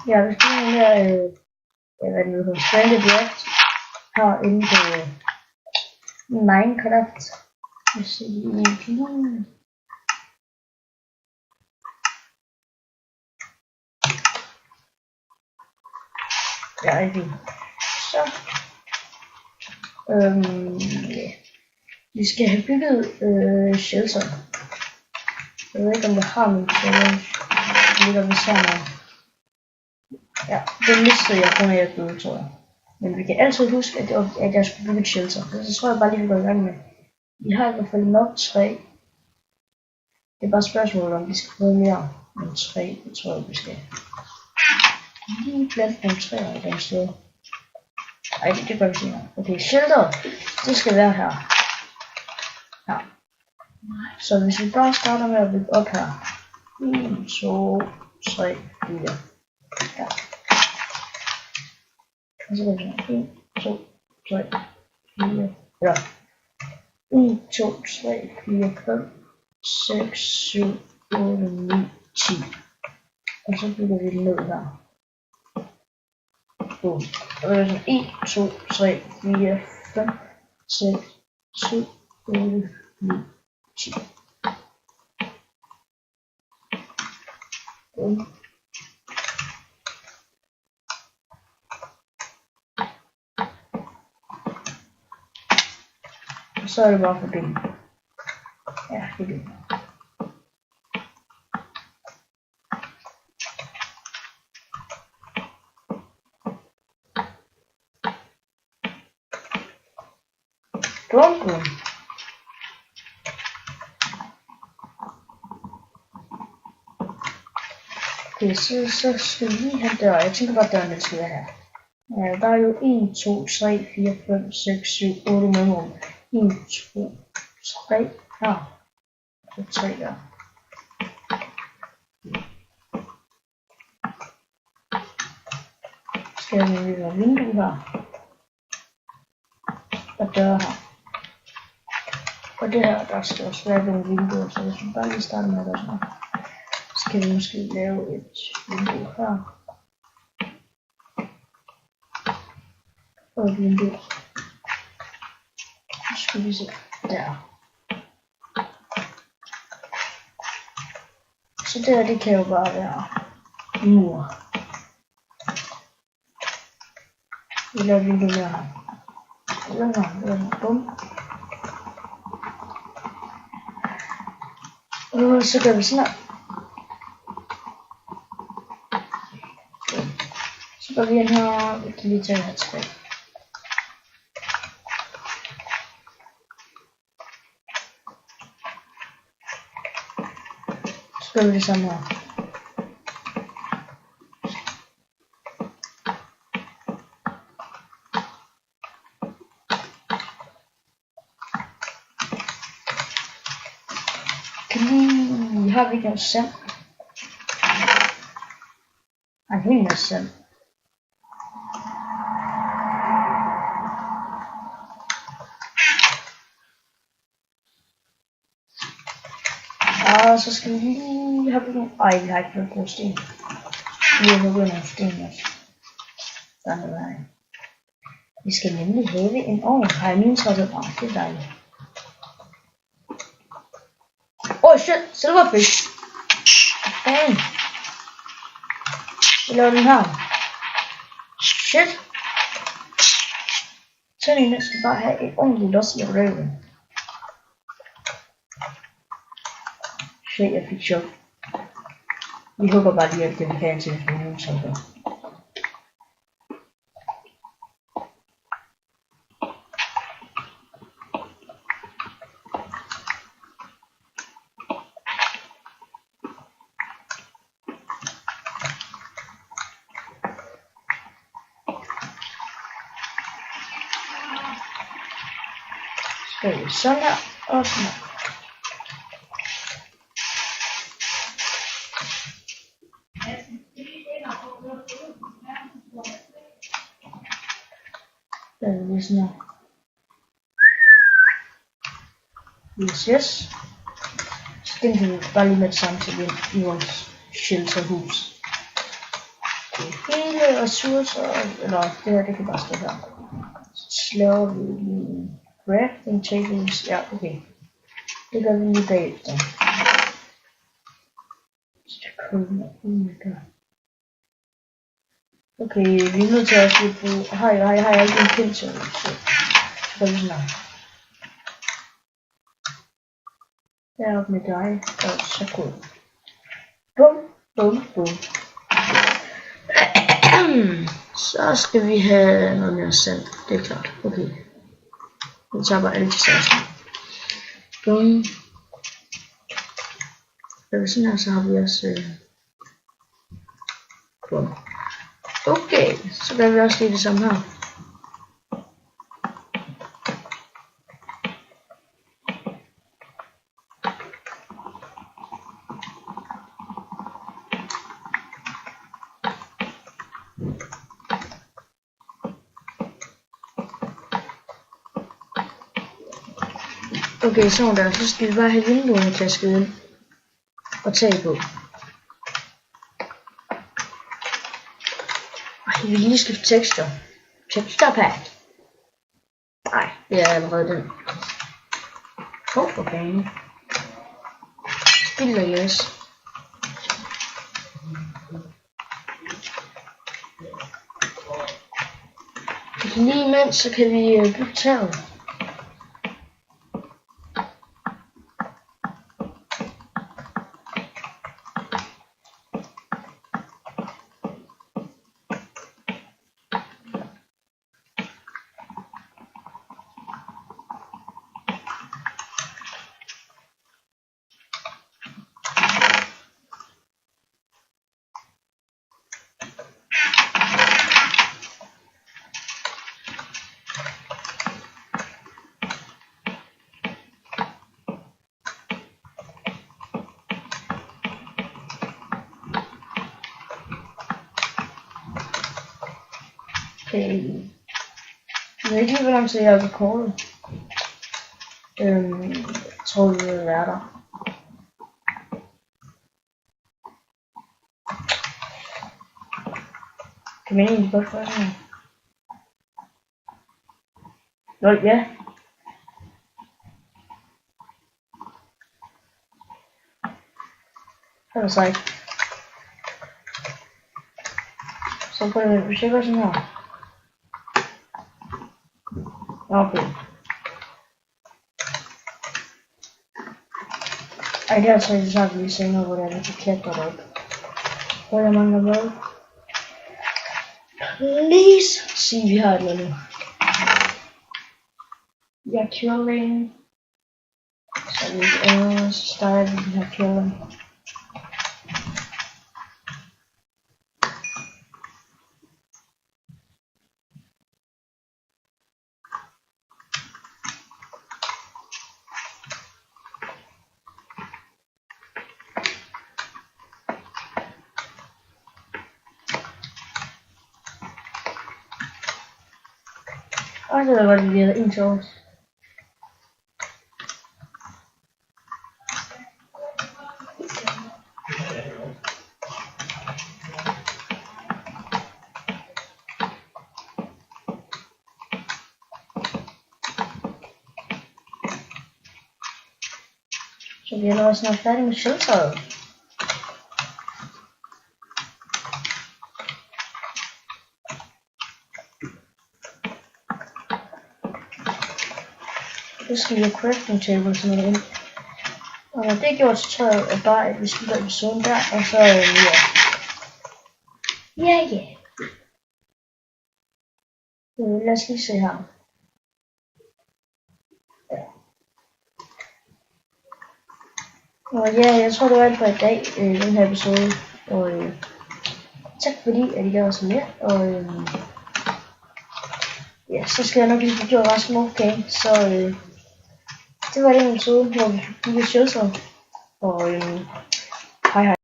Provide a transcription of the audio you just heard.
Ja, hvis du er mere, hvad det hedder, Stranded React herinde på Minecraft. Jeg ser lige. Ja, rigtig. Så. Yeah. Vi skal have bygget shelter. Jeg ved ikke om jeg har min challenge. Det ligger ved sådan her. Ja, det mistede jeg kun af at døde, tror jeg. Men vi kan altid huske, at jeg skulle bygge et shelter. Så tror jeg bare lige, vi går i gang med. Vi har i hvert fald nok træ. Det er bare spørgsmålet, om vi skal bruge mere end træ. Det tror jeg, vi skal. Lige plante nogle træer et andet sted. Ej, det gør vi senere. Okay, shelter. Det skal være her. Ja. Så hvis vi bare starter med at bygge op her. 1, 2, 3, 4. Ja. Og så går vi 1, 2, 3, 4. Ja. 1, 2, 3, 4, 5, 6, 7, 8, 9, 10. Og så bygger vi det ned her. Boom. Og det er sådan 1, 2, 3, 4, 5, 6, 7, 8, 9, 10. Boom. Og så er det bare forbindet. Ja, det er det. Bum, bum. Okay, så skal vi lige have dør. Jeg tænker bare, at døren skal være her. Ja, der er jo 1, 2, 3, 4, 5, 6, 7, 8 mellemrum. 1, 2, 3 her. Og 3 der. Skal jeg lige have vindue her. Og døre her. Og det her, der skal også være nogle vinduer, så hvis vi bare lige starter med at gøre sådan her. Så skal vi måske lave et vindue her. Og et vindue. Så skal vi se der. Så der, det kan jo bare være mur. Vi laver vindue her. Bum. Og så gør vi sådan her. Så går vi ind her, vi kan lige tage her tilbage. Så gør vi det samme her. Lige har vi ikke noget sand. En hel masse sand. Og så skal vi lige have nogle... Ej, vi har ikke noget god sten. Vi har hugget nogle sten også. Der er noget her. Vi skal nemlig have en ovn. Har jeg min træet? Det er dejligt. Oh shit, silverfish. Damn. Vi laver den her. Shit. Sådan en, der skal bare have et ordentligt loss i røven. Shit, jeg fik chok. Vi håber bare lige, at den kan til nogen sådan der. Sådan her, og sådan her. Lige sådan her. Yes. Så den kan vi bare lige med det samme til i vores shelterhus. hele ressourcer, eller det her, det kan bare stå her. Så laver vi crafting tables, ja okay. Det gør vi lige bagefter. Okay, vi er nødt til at også bruge, har jeg ikke en pind til, så gør vi sådan her. Deroppe med dig, og så går det. Bum, bum, bum. Så skal vi have noget mere sand, det er klart, okay. Vi tager bare alle de saucer. Bum. Og sådan her, så har vi også bum. Okay, så gør vi også lige det samme her. Okay, sådan der, så skal vi bare have vinduerne klasket ind og tage på. Ej, vi lige skifte texture. Texture pack. Nej, det er allerede den. For banen. Spil og yes. Lige imens, så kan vi bygge taget. Okay. Jeg ved ikke lige, hvor lang tid jeg har recordet. Jeg tror, vi vil være der. Kan man egentlig godt gøre sådan her? Nå, ja. Det var sejt. Så prøver vi, hvis jeg gør sådan her. Okay. Ej, det er altså ikke sagt lige senere, hvor det er lidt klatret op. Hvor jeg mangler hvad? Please sig, vi har et eller andet. Jeg er killing. Så starter vi den her killing. Og så var det lige en sovs. Så vi er allerede snart færdige med shelteret. Så skal vi have crafting table sådan noget ind. Og når det er gjort, så tror jeg bare, at vi slutter episoden der, og så ja. Lad os lige se her. Ja. Og ja, jeg tror det var alt for i dag, den her episode. Og tak fordi, at I gad os med. Og ja, så skal jeg nok lige få gjort resten af okay. Så det var den episode, hvor vi fik shelter. Og hej hej.